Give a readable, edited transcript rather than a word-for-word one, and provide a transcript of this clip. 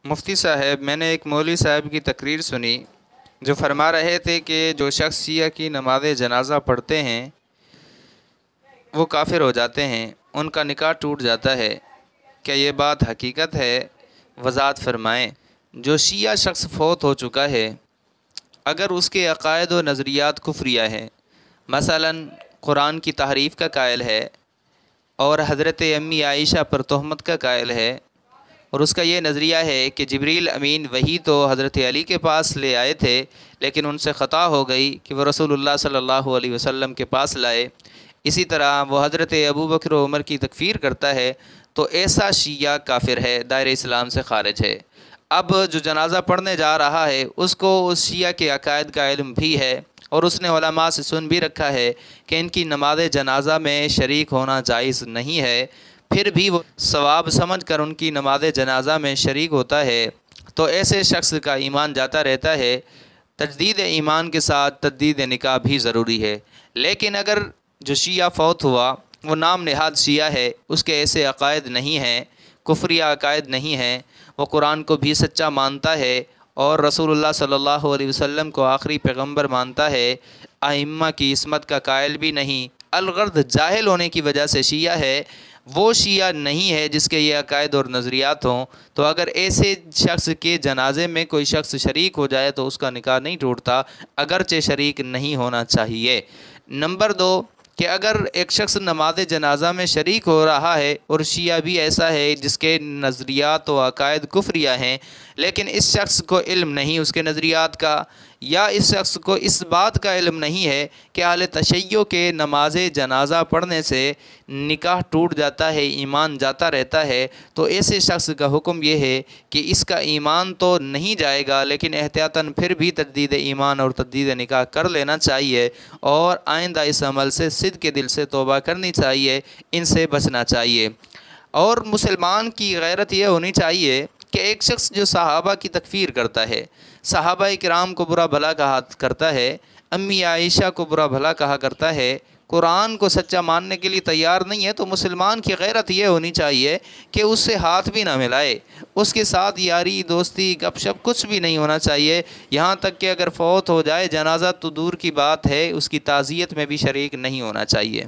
مفتی صاحب، میں نے ایک مولوی صاحب کی تقریر سنی جو فرما رہے تھے کہ جو شخص شیعہ کی نماز جنازہ پڑھتے ہیں وہ کافر ہو جاتے ہیں، ان کا نکاح ٹوٹ جاتا ہے۔ کیا یہ بات حقیقت ہے؟ وضاحت فرمائیں۔ جو شیعہ شخص فوت ہو چکا ہے، اگر اس کے عقائد و نظریات کفریہ ہیں، مثلا قرآن کی تحریف کا قائل ہے اور حضرت امی عائشہ پر تہمت کا قائل ہے، اور اس کا یہ نظریہ ہے کہ جبریل امین وہی تو حضرت علی کے پاس لے آئے تھے، لیکن ان سے خطا ہو گئی کہ وہ رسول اللہ صلی اللہ علیہ وسلم کے پاس لائے۔ اسی طرح وہ حضرت ابو بکر و عمر کی تکفیر کرتا ہے، تو ایسا شیعہ کافر ہے، دائرہ اسلام سے خارج ہے۔ اب جو جنازہ پڑھنے جا رہا ہے اس کو اس شیعہ کے عقائد کا علم بھی ہے، اور اس نے علماء سے سن بھی رکھا ہے کہ ان کی نماز جنازہ میں شریک ہونا جائز نہیں ہے، پھر بھی وہ ثواب سمجھ کر ان کی نماز جنازہ میں شریک ہوتا ہے، تو ایسے شخص کا ایمان جاتا رہتا ہے۔ تجدید ایمان کے ساتھ تجدید نکاح بھی ضروری ہے۔ لیکن اگر جو شیعہ فوت ہوا وہ نام نہاد شیعہ ہے، اس کے ایسے عقائد نہیں ہیں، کفریہ عقائد نہیں ہیں، وہ قرآن کو بھی سچا مانتا ہے اور رسول اللہ صلی اللہ علیہ وسلم کو آخری پیغمبر مانتا ہے، ائمہ کی عصمت کا قائل بھی نہیں، الغرض جاہل ہونے کی وجہ سے شیعہ ہے، وہ شیعہ نہیں ہے جس کے یہ عقائد اور نظریات ہوں، تو اگر ایسے شخص کے جنازے میں کوئی شخص شریک ہو جائے تو اس کا نکاح نہیں ٹوٹتا، اگرچہ شریک نہیں ہونا چاہیے۔ نمبر 2، کہ اگر ایک شخص نماز جنازہ میں شریک ہو رہا ہے اور شیعہ بھی ایسا ہے جس کے نظریات و عقائد کفریہ ہیں، لیکن اس شخص کو علم نہیں اس کے نظریات کا، یا اس شخص کو اس بات کا علم نہیں ہے کہ اہل تشیع کے نماز جنازہ پڑھنے سے نکاح ٹوٹ جاتا ہے، ایمان جاتا رہتا ہے، تو ایسے شخص کا حکم یہ ہے کہ اس کا ایمان تو نہیں جائے گا، لیکن احتیاطاً پھر بھی تجدید ایمان اور تجدید نکاح کر لینا چاہیے، اور آئندہ اس عمل سے صدق کے دل سے توبہ کرنی چاہیے، ان سے بچنا چاہیے۔ اور مسلمان کی غیرت یہ ہونی چاہیے کہ ایک شخص جو صحابہ کی تکفیر کرتا ہے، صحابہ کرام کو برا بھلا کہا کرتا ہے، امی عائشہ کو برا بھلا کہا کرتا ہے، قرآن کو سچا ماننے کے لیے تیار نہیں ہے، تو مسلمان کی غیرت یہ ہونی چاہیے کہ اس سے ہاتھ بھی نہ ملائے، اس کے ساتھ یاری دوستی گپ شپ کچھ بھی نہیں ہونا چاہیے، یہاں تک کہ اگر فوت ہو جائے جنازہ تو دور کی بات ہے، اس کی تعزیت میں بھی شریک نہیں ہونا چاہیے۔